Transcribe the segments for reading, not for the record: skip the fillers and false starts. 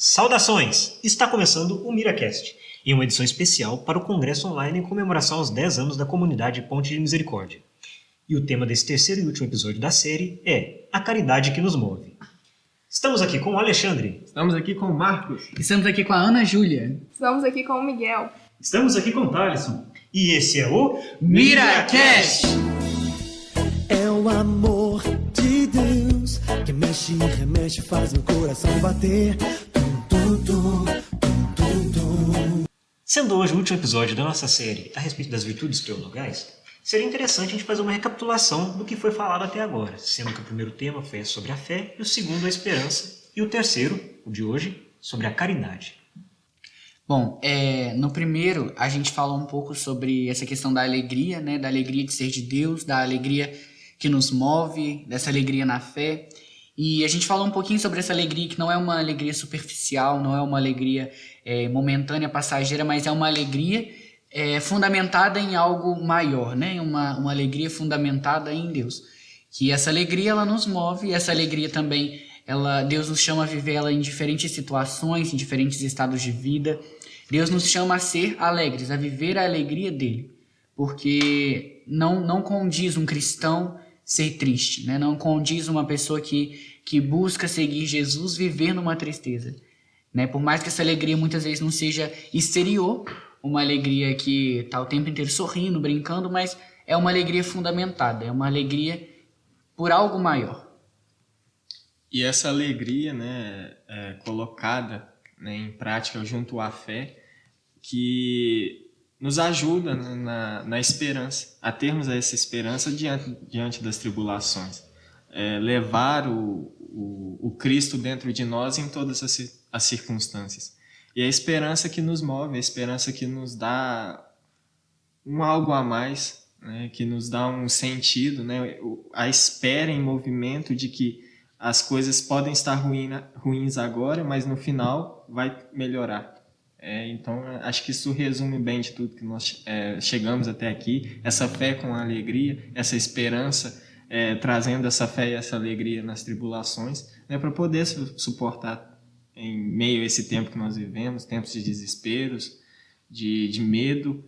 Saudações! Está começando o MiraCast, em uma edição especial para o Congresso Online em comemoração aos 10 anos da comunidade Ponte de Misericórdia. E o tema desse terceiro e último episódio da série é A Caridade que nos Move. Estamos aqui com o Alexandre. Estamos aqui com o Marcos. Estamos aqui com a Ana Júlia. Estamos aqui com o Miguel. Estamos aqui com o Thaleson. E esse é o MiraCast! É o amor de Deus que mexe e remexe, faz meu coração bater. Tum, tum, tum, tum, tum. Sendo hoje o último episódio da nossa série a respeito das virtudes teologais, seria interessante a gente fazer uma recapitulação do que foi falado até agora, sendo que o primeiro tema foi sobre a fé, e o segundo a esperança, e o terceiro, o de hoje, sobre a caridade. Bom, no primeiro a gente falou um pouco sobre essa questão da alegria, né? Da alegria de ser de Deus, da alegria que nos move, dessa alegria na fé. E a gente falou um pouquinho sobre essa alegria que não é uma alegria superficial, não é uma alegria momentânea, passageira, mas é uma alegria fundamentada em algo maior, né? Uma alegria fundamentada em Deus. Que essa alegria ela nos move, e essa alegria também, Deus nos chama a viver ela em diferentes situações, em diferentes estados de vida. Deus nos chama a ser alegres, a viver a alegria dele. Porque não condiz um cristão ser triste, né? Não condiz uma pessoa que busca seguir Jesus viver numa tristeza, né? Por mais que essa alegria muitas vezes não seja exterior, uma alegria que está o tempo inteiro sorrindo, brincando, mas é uma alegria fundamentada, é uma alegria por algo maior. E essa alegria, né, colocada, né, em prática junto à fé, que nos ajuda, né, na esperança, a termos essa esperança diante das tribulações. Levar o Cristo dentro de nós em todas as circunstâncias. E a esperança que nos move, a esperança que nos dá um algo a mais, né, que nos dá um sentido, né, a espera em movimento de que as coisas podem estar ruins agora, mas no final vai melhorar. Então, acho que isso resume bem de tudo que nós chegamos até aqui. Essa fé com a alegria, essa esperança, trazendo essa fé e essa alegria nas tribulações, né, para poder suportar em meio a esse tempo que nós vivemos, tempos de desesperos, de medo.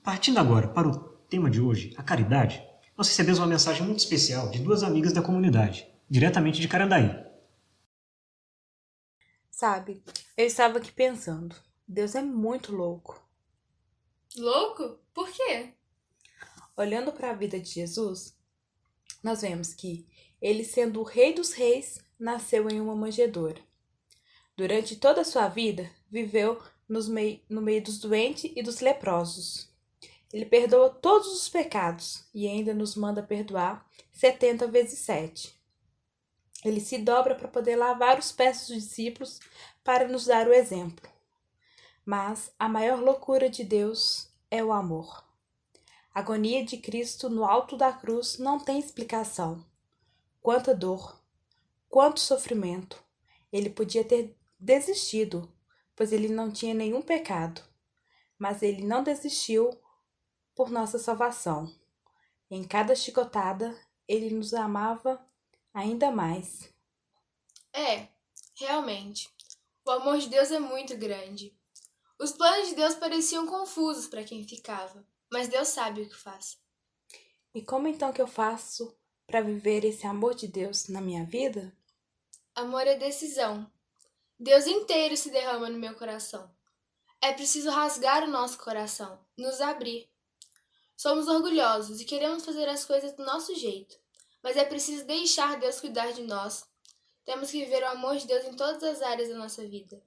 Partindo agora para o tema de hoje, a caridade, nós recebemos uma mensagem muito especial de duas amigas da comunidade, diretamente de Carandaí. Sabe, eu estava aqui pensando, Deus é muito louco. Louco? Por quê? Olhando para a vida de Jesus, nós vemos que ele, sendo o Rei dos Reis, nasceu em uma manjedoura. Durante toda a sua vida, viveu no meio dos doentes e dos leprosos. Ele perdoa todos os pecados e ainda nos manda perdoar 70 vezes 7. Ele se dobra para poder lavar os pés dos discípulos para nos dar o exemplo. Mas a maior loucura de Deus é o amor. A agonia de Cristo no alto da cruz não tem explicação. Quanta dor, quanto sofrimento. Ele podia ter desistido, pois ele não tinha nenhum pecado. Mas ele não desistiu por nossa salvação. Em cada chicotada, ele nos amava ainda mais. Realmente. O amor de Deus é muito grande. Os planos de Deus pareciam confusos para quem ficava, mas Deus sabe o que faz. E como então que eu faço para viver esse amor de Deus na minha vida? Amor é decisão. Deus inteiro se derrama no meu coração. É preciso rasgar o nosso coração, nos abrir. Somos orgulhosos e queremos fazer as coisas do nosso jeito, mas é preciso deixar Deus cuidar de nós. Temos que viver o amor de Deus em todas as áreas da nossa vida.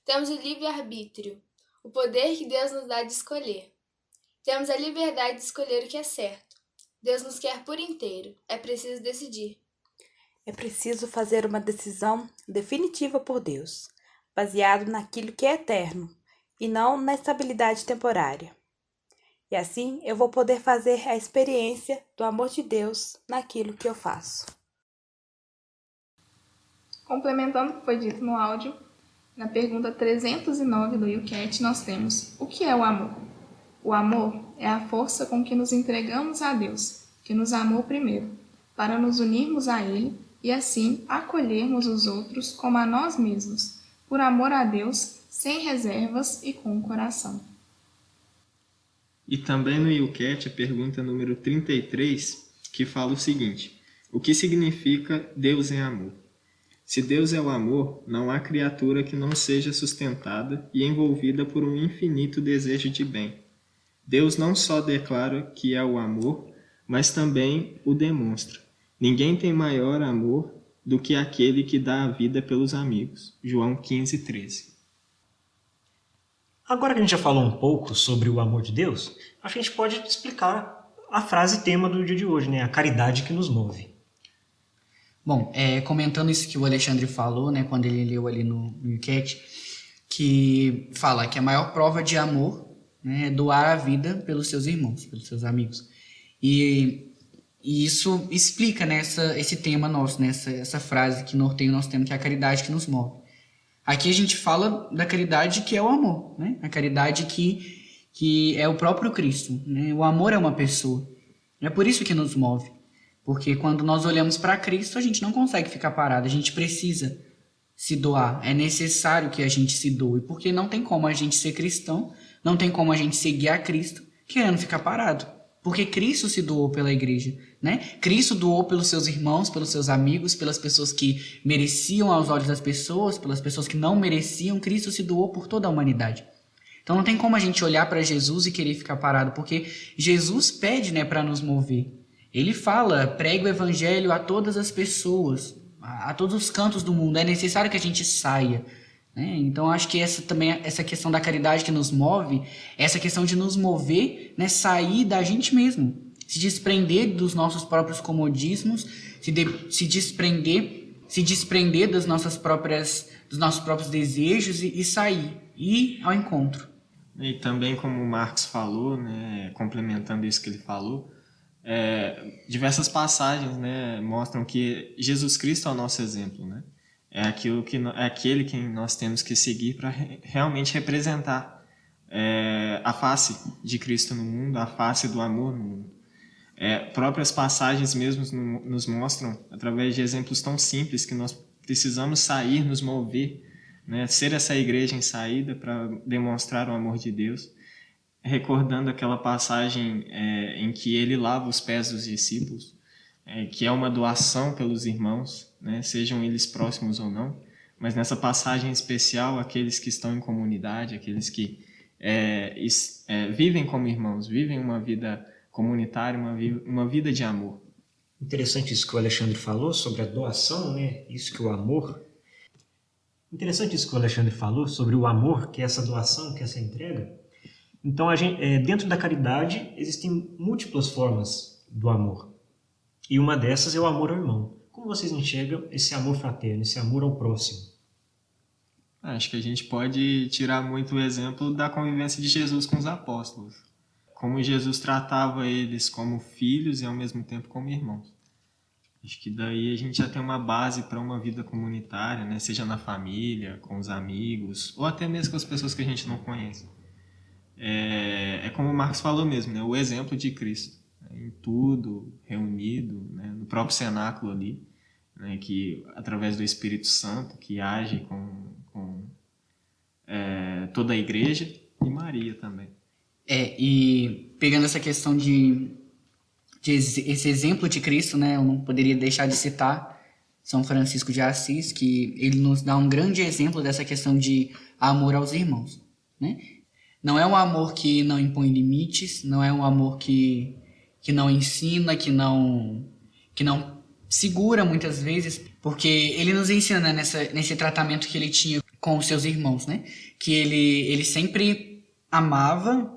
Temos o livre-arbítrio, o poder que Deus nos dá de escolher. Temos a liberdade de escolher o que é certo. Deus nos quer por inteiro, é preciso decidir. É preciso fazer uma decisão definitiva por Deus, baseado naquilo que é eterno e não na estabilidade temporária. E assim eu vou poder fazer a experiência do amor de Deus naquilo que eu faço. Complementando o que foi dito no áudio, na pergunta 309 do YouCat nós temos: o que é o amor? O amor é a força com que nos entregamos a Deus, que nos amou primeiro, para nos unirmos a Ele e assim acolhermos os outros como a nós mesmos, por amor a Deus, sem reservas e com o coração. E também no YouCat, a pergunta número 33, que fala o seguinte: o que significa Deus é amor? Se Deus é o amor, não há criatura que não seja sustentada e envolvida por um infinito desejo de bem. Deus não só declara que é o amor, mas também o demonstra. Ninguém tem maior amor do que aquele que dá a vida pelos amigos. João 15:13. Agora que a gente já falou um pouco sobre o amor de Deus, acho que a gente pode explicar a frase tema do dia de hoje, né? A caridade que nos move. Bom, comentando isso que o Alexandre falou, né, quando ele leu ali no YouCat, que fala que a maior prova de amor, né, é doar a vida pelos seus irmãos, pelos seus amigos. E isso explica, né, esse tema nosso, né, essa frase que norteia o nosso tema, que é a caridade que nos move. Aqui a gente fala da caridade que é o amor, né? A caridade que é o próprio Cristo, né? O amor é uma pessoa. É por isso que nos move. Porque quando nós olhamos para Cristo, a gente não consegue ficar parado, a gente precisa se doar. É necessário que a gente se doe, porque não tem como a gente ser cristão, não tem como a gente seguir a Cristo querendo ficar parado. Porque Cristo se doou pela igreja, né? Cristo doou pelos seus irmãos, pelos seus amigos, pelas pessoas que mereciam aos olhos das pessoas, pelas pessoas que não mereciam. Cristo se doou por toda a humanidade. Então não tem como a gente olhar para Jesus e querer ficar parado, porque Jesus pede, né, para nos mover. Ele fala, prega o evangelho a todas as pessoas, a todos os cantos do mundo. É necessário que a gente saia, né? Então acho que essa questão da caridade que nos move, essa questão de nos mover, né, sair da gente mesmo, se desprender dos nossos próprios comodismos, se desprender dos nossos próprios desejos e sair, ir ao encontro. E também, como o Marcos falou, né, complementando isso que ele falou, diversas passagens, né, mostram que Jesus Cristo é o nosso exemplo, né? É aquele que nós temos que seguir para realmente representar a face de Cristo no mundo, a face do amor no mundo. Próprias passagens mesmo nos mostram, através de exemplos tão simples, que nós precisamos sair, nos mover, né, ser essa igreja em saída para demonstrar o amor de Deus, recordando aquela passagem em que ele lava os pés dos discípulos, que é uma doação pelos irmãos, né, sejam eles próximos ou não, mas nessa passagem especial, aqueles que estão em comunidade, aqueles que vivem como irmãos, vivem uma vida comunitária, uma vida de amor. Interessante isso que o Alexandre falou sobre a doação, né? Isso que o amor... Interessante isso que o Alexandre falou sobre o amor, que é essa doação, que é essa entrega. Então, dentro da caridade, existem múltiplas formas do amor. E uma dessas é o amor ao irmão. Como vocês enxergam esse amor fraterno, esse amor ao próximo? Acho que a gente pode tirar muito o exemplo da convivência de Jesus com os apóstolos. Como Jesus tratava eles como filhos e ao mesmo tempo como irmãos. Acho que daí a gente já tem uma base para uma vida comunitária, né? Seja na família, com os amigos, ou até mesmo com as pessoas que a gente não conhece. É como o Marcos falou mesmo, né? O exemplo de Cristo, né? Em tudo, reunido, né? No próprio cenáculo ali, né? Que através do Espírito Santo, que age com toda a igreja, e Maria também. E pegando essa questão de esse exemplo de Cristo, né, eu não poderia deixar de citar São Francisco de Assis, que ele nos dá um grande exemplo dessa questão de amor aos irmãos, né? Não é um amor que não impõe limites, não é um amor que não ensina, que não segura muitas vezes, porque ele nos ensina, né, nesse tratamento que ele tinha com os seus irmãos, né? Que ele sempre amava,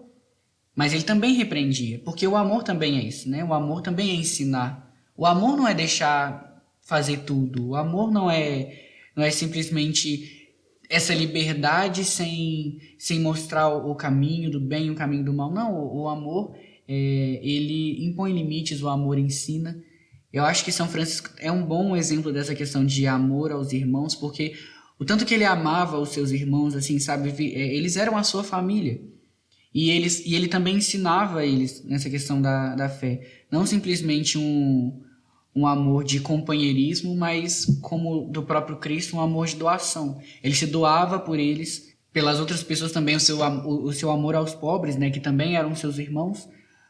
mas ele também repreendia, porque o amor também é isso, né? O amor também é ensinar. O amor não é deixar fazer tudo. O amor não é simplesmente essa liberdade sem mostrar o caminho do bem e o caminho do mal. Não, o amor, ele impõe limites, o amor ensina. Eu acho que São Francisco é um bom exemplo dessa questão de amor aos irmãos, porque o tanto que ele amava os seus irmãos, assim, sabe, eles eram a sua família. E ele também ensinava eles nessa questão da fé. Não simplesmente um um amor de companheirismo, mas como do próprio Cristo, um amor de doação. Ele se doava por eles, pelas outras pessoas também, o seu amor aos pobres, né, que também eram seus irmãos,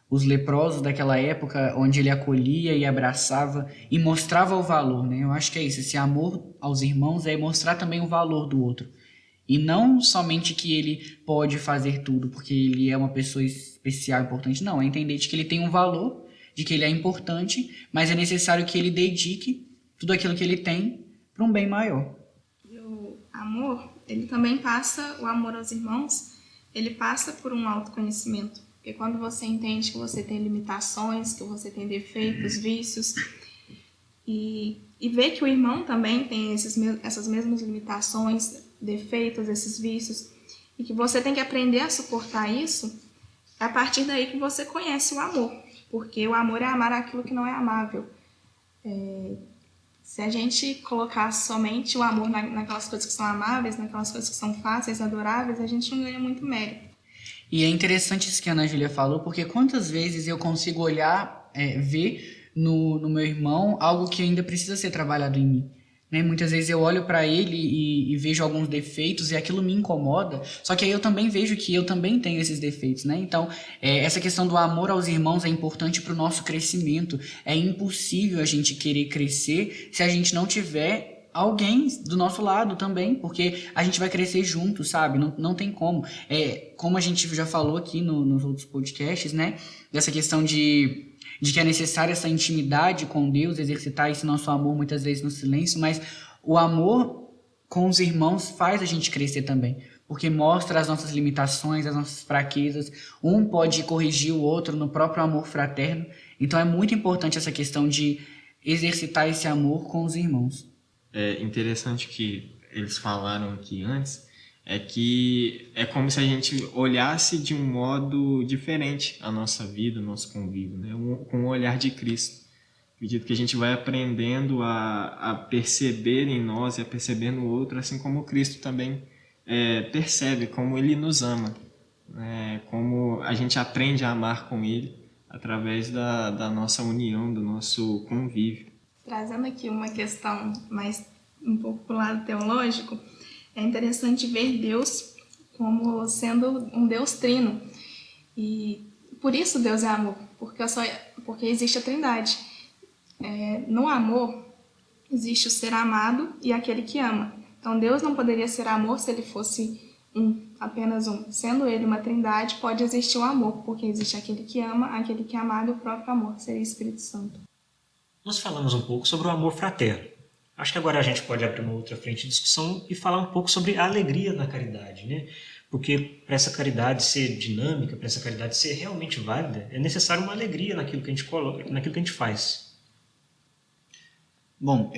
os leprosos daquela época, onde ele acolhia e abraçava e mostrava o valor, né? Eu acho que é isso, esse amor aos irmãos é mostrar também o valor do outro. E não somente que ele pode fazer tudo porque ele é uma pessoa especial, importante. Não, é entender de que ele tem um valor, de que ele é importante, mas é necessário que ele dedique tudo aquilo que ele tem para um bem maior. E o amor, ele também passa, o amor aos irmãos, ele passa por um autoconhecimento. Porque quando você entende que você tem limitações, que você tem defeitos, vícios, e vê que o irmão também tem essas mesmas limitações, defeitos, esses vícios, e que você tem que aprender a suportar isso, é a partir daí que você conhece o amor. Porque o amor é amar aquilo que não é amável. Se a gente colocar somente o amor naquelas coisas que são amáveis, naquelas coisas que são fáceis, adoráveis, a gente não ganha muito mérito. E é interessante isso que a Ana Júlia falou, porque quantas vezes eu consigo olhar, ver no meu irmão algo que ainda precisa ser trabalhado em mim. Né? Muitas vezes eu olho para ele e vejo alguns defeitos e aquilo me incomoda, só que aí eu também vejo que eu também tenho esses defeitos, né? Então, essa questão do amor aos irmãos é importante para o nosso crescimento. É impossível a gente querer crescer se a gente não tiver alguém do nosso lado também, porque a gente vai crescer junto, sabe? Não tem como. Como a gente já falou aqui nos outros podcasts, né? Dessa questão de que é necessária essa intimidade com Deus, exercitar esse nosso amor muitas vezes no silêncio, mas o amor com os irmãos faz a gente crescer também, porque mostra as nossas limitações, as nossas fraquezas, um pode corrigir o outro no próprio amor fraterno, então é muito importante essa questão de exercitar esse amor com os irmãos. É interessante que eles falaram aqui antes, é que é como se a gente olhasse de um modo diferente a nossa vida, o nosso convívio, né? Com o olhar de Cristo. Acredito que a gente vai aprendendo a perceber em nós e a perceber no outro, assim como Cristo também percebe, como Ele nos ama, né? Como a gente aprende a amar com Ele através da nossa união, do nosso convívio. Trazendo aqui uma questão mais um pouco para o lado teológico, é interessante ver Deus como sendo um Deus trino. E por isso Deus é amor, porque existe a Trindade. No amor, existe o ser amado e aquele que ama. Então Deus não poderia ser amor se ele fosse apenas um. Sendo ele uma Trindade, pode existir o amor, porque existe aquele que ama, aquele que é amado e o próprio amor, seria o Espírito Santo. Nós falamos um pouco sobre o amor fraterno. Acho que agora a gente pode abrir uma outra frente de discussão e falar um pouco sobre a alegria na caridade, né? Porque para essa caridade ser dinâmica, para essa caridade ser realmente válida, é necessário uma alegria naquilo que a gente coloca, naquilo que a gente faz. Bom,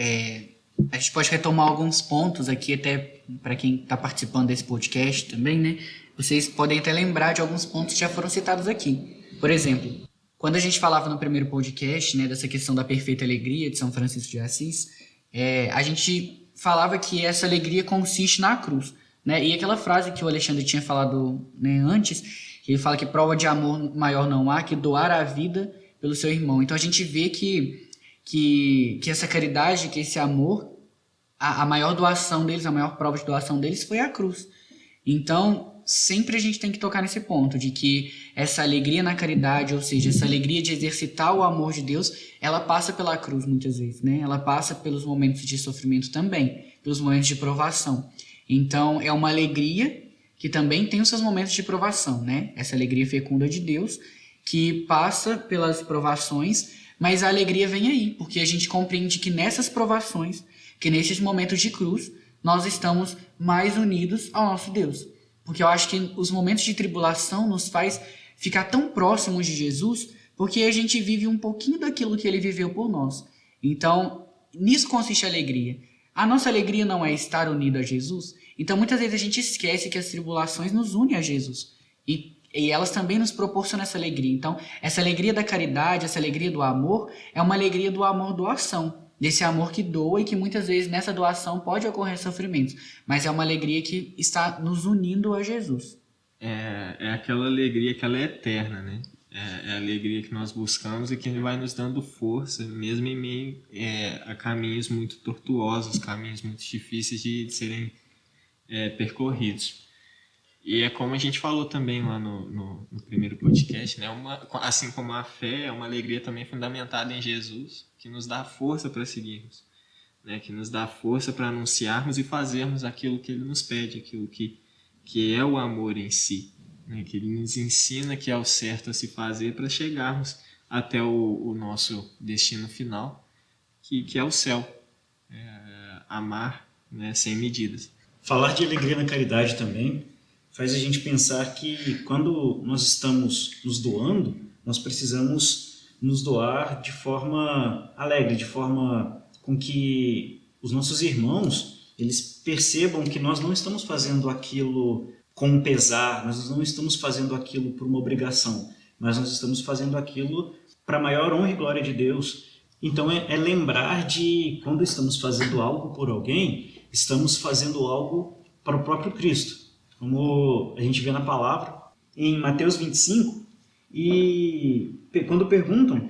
a gente pode retomar alguns pontos aqui, até para quem está participando desse podcast também, né? Vocês podem até lembrar de alguns pontos que já foram citados aqui. Por exemplo, quando a gente falava no primeiro podcast, né, dessa questão da perfeita alegria de São Francisco de Assis, a gente falava que essa alegria consiste na cruz, né? E aquela frase que o Alexandre tinha falado, né, antes, que ele fala que prova de amor maior não há que doar a vida pelo seu irmão. Então a gente vê que essa caridade, que esse amor, a maior doação deles, a maior prova de doação deles foi a cruz. Então sempre a gente tem que tocar nesse ponto de que essa alegria na caridade, ou seja, essa alegria de exercitar o amor de Deus, ela passa pela cruz muitas vezes, né? Ela passa pelos momentos de sofrimento também, pelos momentos de provação. Então é uma alegria que também tem os seus momentos de provação, né? Essa alegria fecunda de Deus que passa pelas provações, mas a alegria vem aí, porque a gente compreende que nessas provações, que nesses momentos de cruz, nós estamos mais unidos ao nosso Deus. Porque eu acho que os momentos de tribulação nos faz ficar tão próximos de Jesus, porque a gente vive um pouquinho daquilo que ele viveu por nós. Então, nisso consiste a alegria. A nossa alegria não é estar unido a Jesus, então muitas vezes a gente esquece que as tribulações nos unem a Jesus. E elas também nos proporcionam essa alegria. Então, essa alegria da caridade, essa alegria do amor, é uma alegria do amor doação. Desse amor que doa e que muitas vezes nessa doação pode ocorrer sofrimentos, mas é uma alegria que está nos unindo a Jesus. É aquela alegria que ela é eterna, né? É a alegria que nós buscamos e que Ele vai nos dando força, mesmo em meio a caminhos muito tortuosos, caminhos muito difíceis de serem percorridos. E é como a gente falou também lá no primeiro podcast, né? Assim como a fé é uma alegria também fundamentada em Jesus, que nos dá força para seguirmos, né? Que nos dá força para anunciarmos e fazermos aquilo que Ele nos pede, aquilo que é o amor em si, né? Que Ele nos ensina que é o certo a se fazer para chegarmos até o nosso destino final, que é o céu, amar, né? Sem medidas. Falar de alegria na caridade também faz a gente pensar que quando nós estamos nos doando, nós precisamos nos doar de forma alegre, de forma com que os nossos irmãos eles percebam que nós não estamos fazendo aquilo com um pesar, nós não estamos fazendo aquilo por uma obrigação, mas nós estamos fazendo aquilo para a maior honra e glória de Deus. Então é lembrar de quando estamos fazendo algo por alguém, estamos fazendo algo para o próprio Cristo. Como a gente vê na palavra, em Mateus 25, e quando perguntam,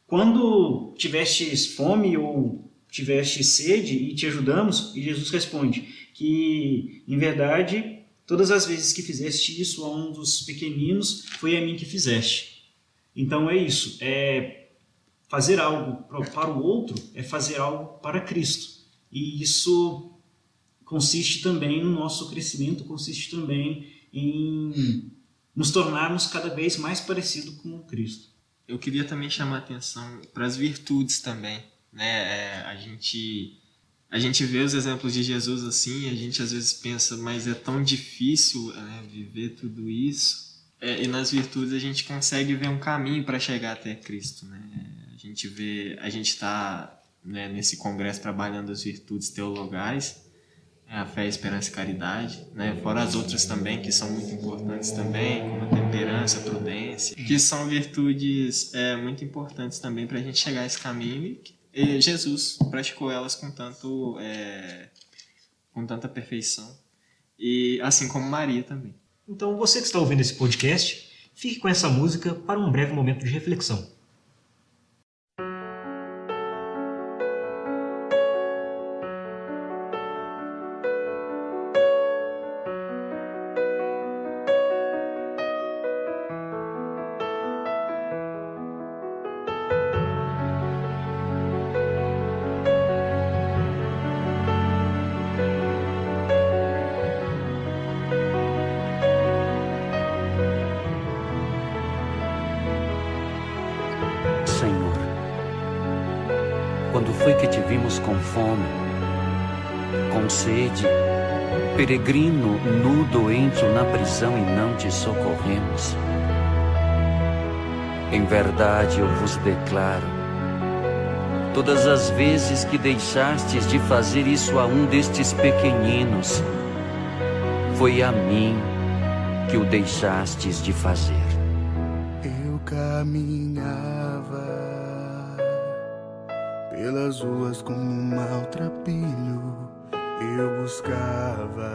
quando tivestes fome ou tivestes sede e te ajudamos, e Jesus responde que, em verdade, todas as vezes que fizeste isso a um dos pequeninos, foi a mim que fizeste. Então é isso, fazer algo para o outro é fazer algo para Cristo. E isso consiste também no nosso crescimento, consiste também em nos tornarmos cada vez mais parecidos com Cristo. Eu queria também chamar a atenção para as virtudes também, né? A gente vê os exemplos de Jesus assim, a gente às vezes pensa, mas é tão difícil, né, viver tudo isso. E nas virtudes a gente consegue ver um caminho para chegar até Cristo, né? A gente está, né, nesse congresso trabalhando as virtudes teologais, a fé, a esperança e a caridade, né? Fora as outras também, que são muito importantes também, como a temperança, a prudência, que são virtudes muito importantes também para a gente chegar a esse caminho, e Jesus praticou elas com tanta perfeição, e assim como Maria também. Então você que está ouvindo esse podcast, fique com essa música para um breve momento de reflexão. Senhor, quando foi que te vimos com fome, com sede, peregrino, nu, doente ou na prisão e não te socorremos? Em verdade eu vos declaro, todas as vezes que deixastes de fazer isso a um destes pequeninos, foi a mim que o deixastes de fazer. Eu caminhava pelas ruas como um maltrapilho, eu buscava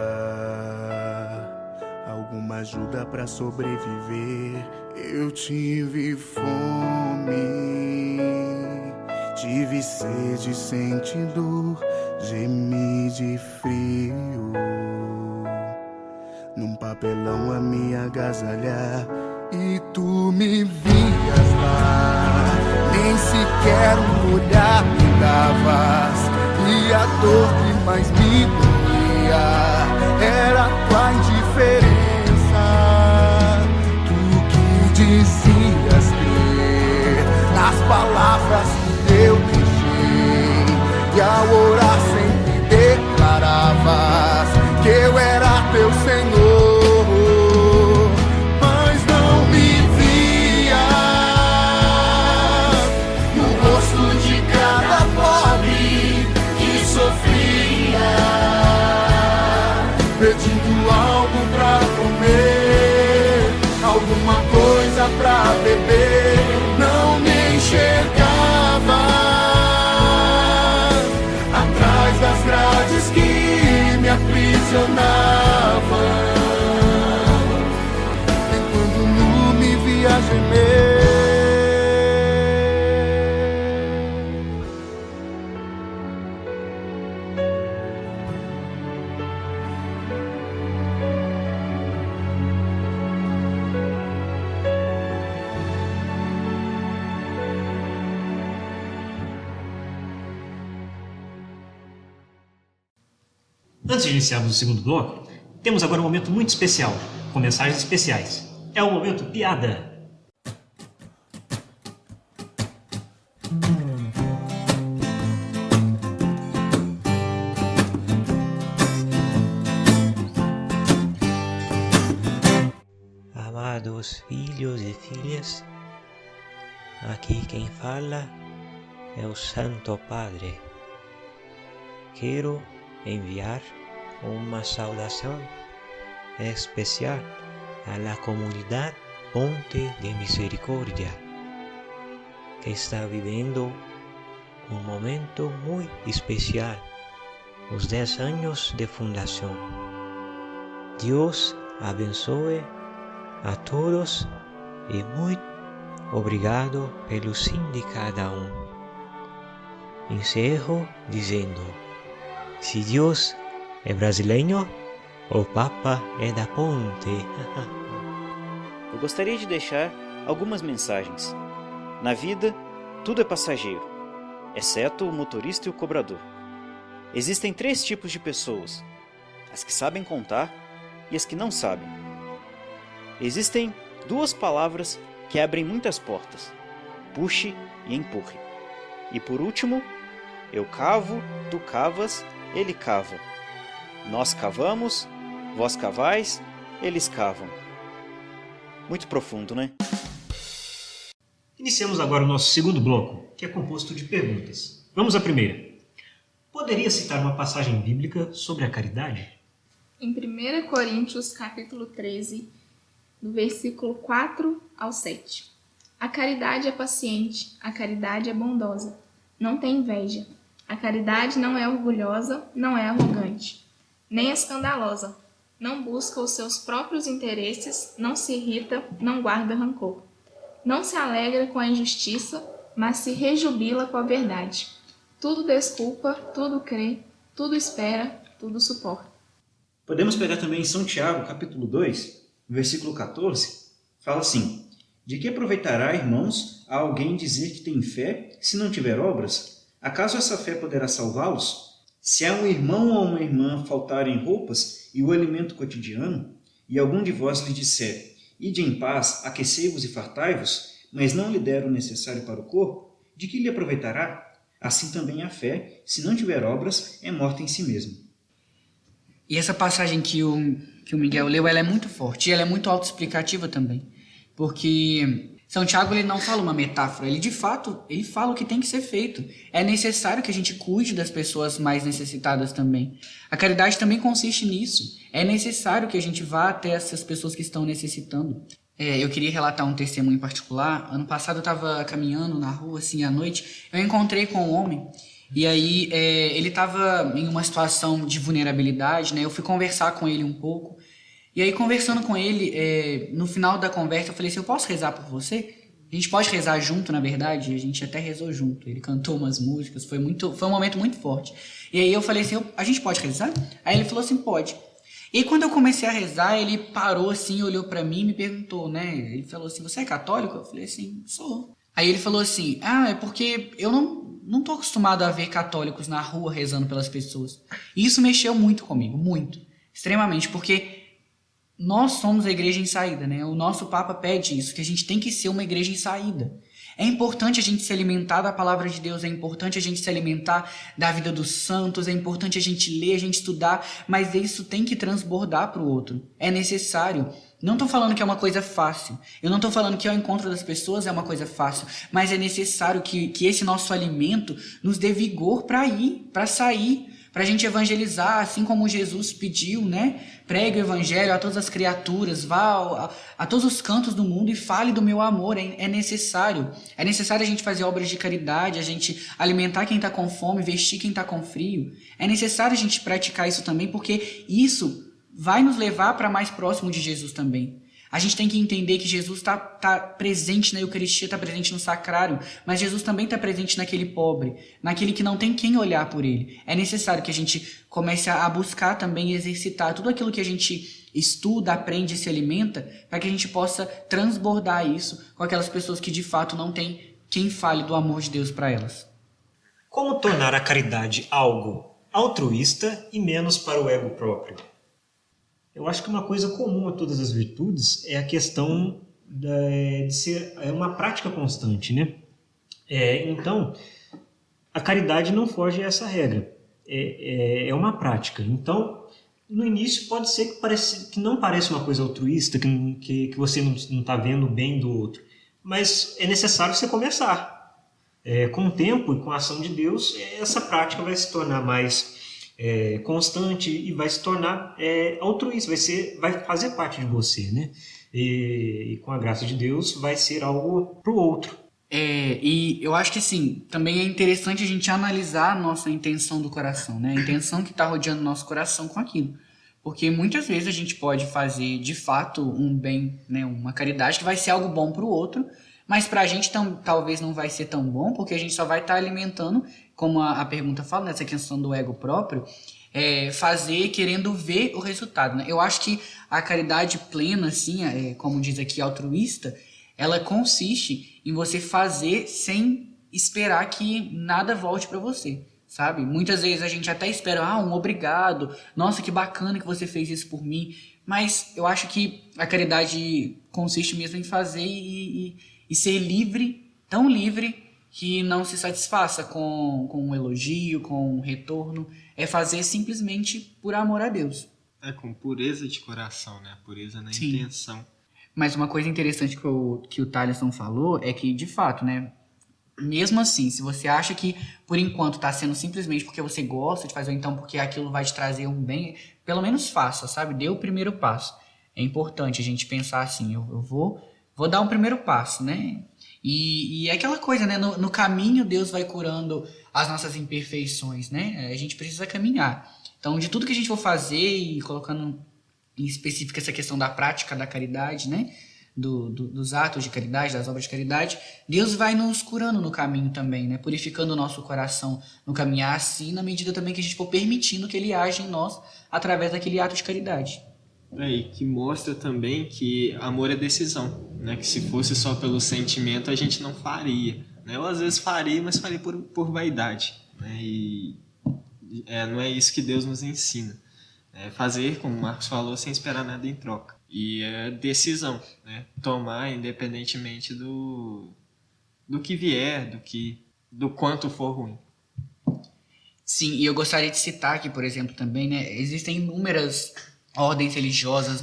alguma ajuda pra sobreviver. Eu tive fome, tive sede, senti dor, gemi de frio, num papelão a me agasalhar. E tu me vias lá, nem sequer um olhar me davas, e a dor que mais me doía era tua indiferença. Tu que dizias crer nas palavras que eu deixei, e ao orar sempre declaravas que eu era teu Senhor. Pedindo algo pra comer, alguma coisa pra beber, não me enxergava atrás das grades que me aprisionavam. E quando nu me via Antes de iniciarmos o segundo bloco, temos agora um momento muito especial, com mensagens especiais. É o momento piada. Amados filhos e filhas, aqui quem fala é o Santo Padre. Quero enviar uma saudação especial à comunidade Ponte de Misericórdia, que está vivendo um momento muito especial, os 10 anos de fundação. Deus abençoe a todos e muito obrigado pelo sim de cada um. Encerro dizendo: se Deus é brasileiro, o Papa é da Ponte. Eu gostaria de deixar algumas mensagens. Na vida, tudo é passageiro, exceto o motorista e o cobrador. Existem 3 tipos de pessoas: as que sabem contar e as que não sabem. Existem 2 palavras que abrem muitas portas: puxe e empurre. E por último, eu cavo, tu cavas, ele cava. Nós cavamos, vós cavais, eles cavam. Muito profundo, né? Iniciamos agora o nosso segundo bloco, que é composto de perguntas. Vamos à primeira. Poderia citar uma passagem bíblica sobre a caridade? Em 1 Coríntios, capítulo 13, do versículo 4 ao 7. A caridade é paciente, a caridade é bondosa, não tem inveja. A caridade não é orgulhosa, não é arrogante, nem escandalosa. Não busca os seus próprios interesses, não se irrita, não guarda rancor. Não se alegra com a injustiça, mas se rejubila com a verdade. Tudo desculpa, tudo crê, tudo espera, tudo suporta. Podemos pegar também em São Tiago, capítulo 2, versículo 14, fala assim: de que aproveitará, irmãos, a alguém dizer que tem fé, se não tiver obras? Acaso essa fé poderá salvá-los? Se a um irmão ou uma irmã faltarem roupas e o alimento cotidiano, e algum de vós lhe disser: ide em paz, aquecei-vos e fartai-vos, mas não lhe der o necessário para o corpo, de que lhe aproveitará? Assim também a fé, se não tiver obras, é morta em si mesma. E essa passagem que o Miguel leu, ela é muito forte e ela é muito autoexplicativa também. Porque São Tiago ele não fala uma metáfora, ele de fato ele fala o que tem que ser feito. É necessário que a gente cuide das pessoas mais necessitadas também. A caridade também consiste nisso. É necessário que a gente vá até essas pessoas que estão necessitando. Eu queria relatar um testemunho em particular. Ano passado eu estava caminhando na rua, assim, à noite. Eu encontrei com um homem. E aí ele estava em uma situação de vulnerabilidade, né? Eu fui conversar com ele um pouco. E aí, conversando com ele, no final da conversa, eu falei assim: eu posso rezar por você? A gente pode rezar junto, na verdade? A gente até rezou junto. Ele cantou umas músicas, foi um momento muito forte. E aí eu falei assim: a gente pode rezar? Aí ele falou assim: pode. E quando eu comecei a rezar, ele parou assim, olhou pra mim e me perguntou, né? Ele falou assim: você é católico? Eu falei assim: sou. Aí ele falou assim: é porque eu não tô acostumado a ver católicos na rua rezando pelas pessoas. E isso mexeu muito comigo, muito. Extremamente, porque nós somos a igreja em saída, né? O nosso Papa pede isso, que a gente tem que ser uma igreja em saída. É importante a gente se alimentar da palavra de Deus, é importante a gente se alimentar da vida dos santos, é importante a gente ler, a gente estudar, mas isso tem que transbordar para o outro. É necessário. Não estou falando que é uma coisa fácil. Eu não estou falando que ao encontro das pessoas é uma coisa fácil, mas é necessário que esse nosso alimento nos dê vigor para ir, para sair, para a gente evangelizar, assim como Jesus pediu, né? Pregue o evangelho a todas as criaturas, vá a todos os cantos do mundo e fale do meu amor. É necessário. É necessário a gente fazer obras de caridade, a gente alimentar quem está com fome, vestir quem está com frio. É necessário a gente praticar isso também, porque isso vai nos levar para mais próximo de Jesus também. A gente tem que entender que Jesus está presente na Eucaristia, está presente no sacrário, mas Jesus também está presente naquele pobre, naquele que não tem quem olhar por ele. É necessário que a gente comece a buscar também exercitar tudo aquilo que a gente estuda, aprende e se alimenta, para que a gente possa transbordar isso com aquelas pessoas que de fato não têm quem fale do amor de Deus para elas. Como tornar a caridade algo altruísta e menos para o ego próprio. Eu acho que uma coisa comum a todas as virtudes é a questão de ser uma prática constante, né? Então, a caridade não foge a essa regra. É uma prática. Então, no início pode ser que não pareça uma coisa altruísta, que você não está vendo o bem do outro. Mas é necessário você começar. Com o tempo e com a ação de Deus, essa prática vai se tornar mais constante e vai se tornar altruísta, vai fazer parte de você, né? E com a graça de Deus vai ser algo para o outro. E eu acho que assim, também é interessante a gente analisar a nossa intenção do coração, né? A intenção que está rodeando o nosso coração com aquilo. Porque muitas vezes a gente pode fazer de fato um bem, né? Uma caridade que vai ser algo bom para o outro, mas para a gente talvez não vai ser tão bom, porque a gente só vai estar alimentando, como a pergunta fala, nessa questão do ego próprio, fazer querendo ver o resultado, né? Eu acho que a caridade plena, assim, como diz aqui, altruísta, ela consiste em você fazer sem esperar que nada volte para você, sabe? Muitas vezes a gente até espera, um obrigado, nossa, que bacana que você fez isso por mim, mas eu acho que a caridade consiste mesmo em fazer e ser livre, tão livre, que não se satisfaça com um elogio, com um retorno, é fazer simplesmente por amor a Deus. Com pureza de coração, né? Pureza na Sim. intenção. Mas uma coisa interessante que o Thaleson falou é que, de fato, né, mesmo assim, se você acha que, por enquanto, está sendo simplesmente porque você gosta de fazer, ou então porque aquilo vai te trazer um bem, pelo menos faça, sabe? Dê o primeiro passo. É importante a gente pensar assim, eu vou dar um primeiro passo, né? E é aquela coisa, né? No caminho, Deus vai curando as nossas imperfeições, né? A gente precisa caminhar. Então, de tudo que a gente for fazer e colocando em específico essa questão da prática da caridade, né? Dos atos de caridade, das obras de caridade, Deus vai nos curando no caminho também, né? Purificando o nosso coração no caminhar assim, na medida também que a gente for permitindo que Ele age em nós através daquele ato de caridade. E que mostra também que amor é decisão, né? Que se fosse só pelo sentimento a gente não faria, né? Eu às vezes faria, mas faria por vaidade, né? E não é isso que Deus nos ensina. Fazer, como o Marcos falou, sem esperar nada em troca. E é decisão, né? Tomar independentemente do que vier, do quanto for ruim. Sim, e eu gostaria de citar aqui, por exemplo, também, né? Existem inúmeras ordens religiosas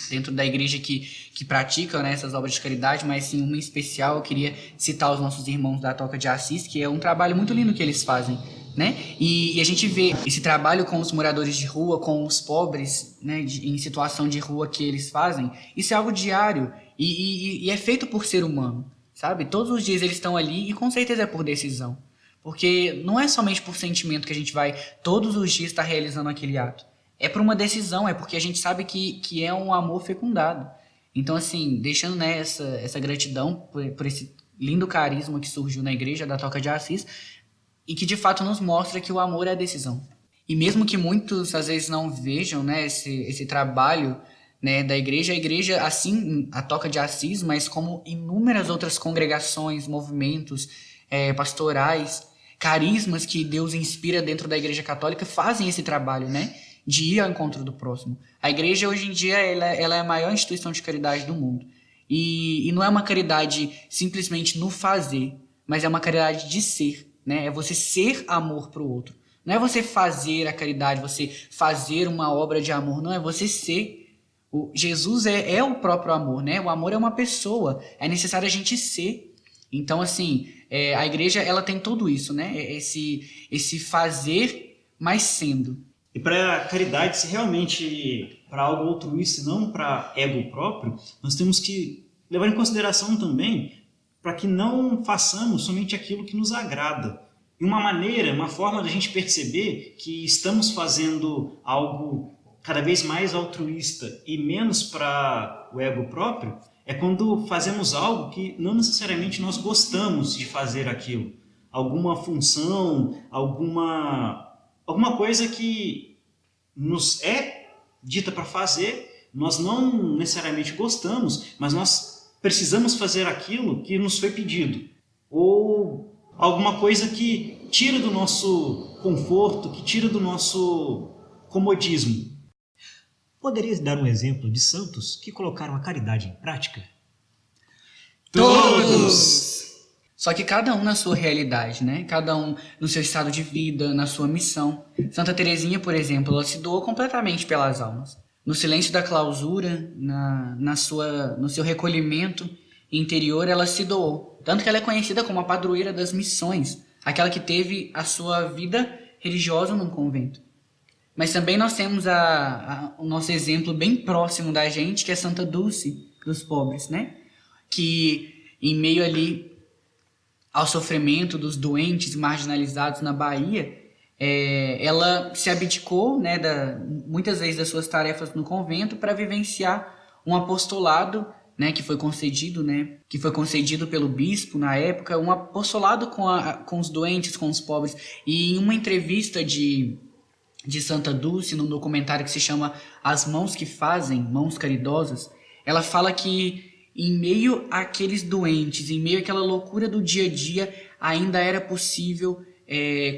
dentro da igreja que praticam, né, essas obras de caridade, mas sim, uma em especial eu queria citar os nossos irmãos da Toca de Assis, que é um trabalho muito lindo que eles fazem, né? E a gente vê esse trabalho com os moradores de rua, com os pobres, né, em situação de rua que eles fazem. Isso é algo diário e é feito por ser humano, sabe? Todos os dias eles estão ali e com certeza é por decisão. Porque não é somente por sentimento que a gente vai todos os dias estar realizando aquele ato. É por uma decisão, é porque a gente sabe que é um amor fecundado. Então, assim, deixando, né, essa gratidão por esse lindo carisma que surgiu na igreja da Toca de Assis, e que de fato nos mostra que o amor é a decisão. E mesmo que muitos às vezes não vejam, né, esse trabalho, né, da igreja, a igreja, assim, a Toca de Assis, mas como inúmeras outras congregações, movimentos pastorais, carismas que Deus inspira dentro da igreja católica, fazem esse trabalho, né, de ir ao encontro do próximo. A igreja hoje em dia ela é a maior instituição de caridade do mundo. E não é uma caridade simplesmente no fazer, mas é uma caridade de ser, né? É você ser amor para o outro. Não é você fazer a caridade, você fazer uma obra de amor, não, é você ser. Jesus é o próprio amor, né? O amor é uma pessoa, é necessário a gente ser. Então, assim, a igreja ela tem tudo isso, né? Esse fazer, mas sendo. E para a caridade ser realmente para algo altruísta e não para ego próprio, nós temos que levar em consideração também para que não façamos somente aquilo que nos agrada. E uma forma da gente perceber que estamos fazendo algo cada vez mais altruísta e menos para o ego próprio é quando fazemos algo que não necessariamente nós gostamos de fazer aquilo. Alguma função, alguma coisa que nos é dita para fazer, nós não necessariamente gostamos, mas nós precisamos fazer aquilo que nos foi pedido. Ou alguma coisa que tira do nosso conforto, que tira do nosso comodismo. Poderia dar um exemplo de santos que colocaram a caridade em prática? Todos! Só que cada um na sua realidade, né? Cada um no seu estado de vida, na sua missão. Santa Teresinha, por exemplo, ela se doou completamente pelas almas. No silêncio da clausura, no seu recolhimento interior, ela se doou. Tanto que ela é conhecida como a padroeira das missões, aquela que teve a sua vida religiosa num convento. Mas também nós temos o nosso exemplo bem próximo da gente, que é Santa Dulce dos pobres, né? Que em meio ali ao sofrimento dos doentes marginalizados na Bahia, ela se abdicou, né, muitas vezes das suas tarefas no convento para vivenciar um apostolado, né, que foi concedido pelo bispo na época, um apostolado com os doentes, com os pobres. E em uma entrevista de Santa Dulce, num documentário que se chama As Mãos que Fazem, Mãos Caridosas, ela fala que em meio àqueles doentes, em meio àquela loucura do dia a dia, ainda era possível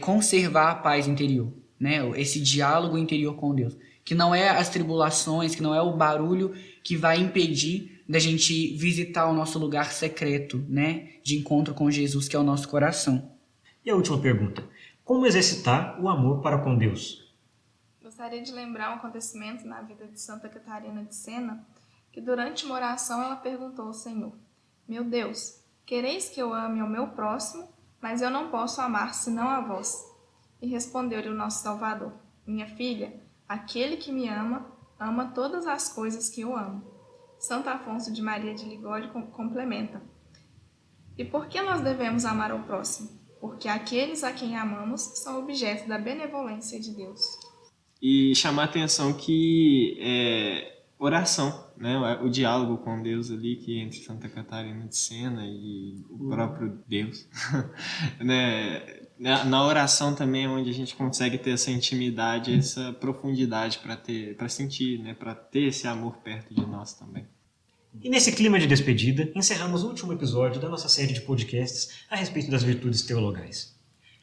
conservar a paz interior, né? Esse diálogo interior com Deus, que não é as tribulações, que não é o barulho que vai impedir da gente visitar o nosso lugar secreto, né, de encontro com Jesus, que é o nosso coração. E a última pergunta: como exercitar o amor para com Deus? Gostaria de lembrar um acontecimento na vida de Santa Catarina de Sena, que durante uma oração ela perguntou ao Senhor: meu Deus, quereis que eu ame ao meu próximo, mas eu não posso amar senão a vós. E respondeu-lhe o nosso Salvador: minha filha, aquele que me ama, ama todas as coisas que eu amo. Santo Afonso de Maria de Ligório complementa: e por que nós devemos amar ao próximo? Porque aqueles a quem amamos são objeto da benevolência de Deus. E chamar a atenção que oração, né? O diálogo com Deus ali, que é entre Santa Catarina de Sena e o próprio Deus, né? Na oração também é onde a gente consegue ter essa intimidade, essa profundidade para sentir, né? Para ter esse amor perto de nós também. E nesse clima de despedida, encerramos o último episódio da nossa série de podcasts a respeito das virtudes teologais.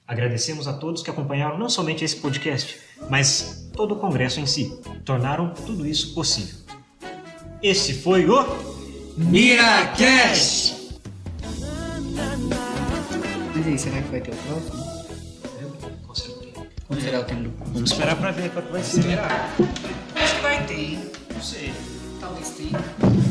Agradecemos a todos que acompanharam não somente esse podcast, mas todo o congresso em si. Tornaram tudo isso possível. Esse foi o MiraCast! Mas aí, será que vai ter o próximo? Como será o tema do próximo? Vamos esperar para ver qual que vai ser. Acho que vai ter, hein? Não sei. Talvez tenha.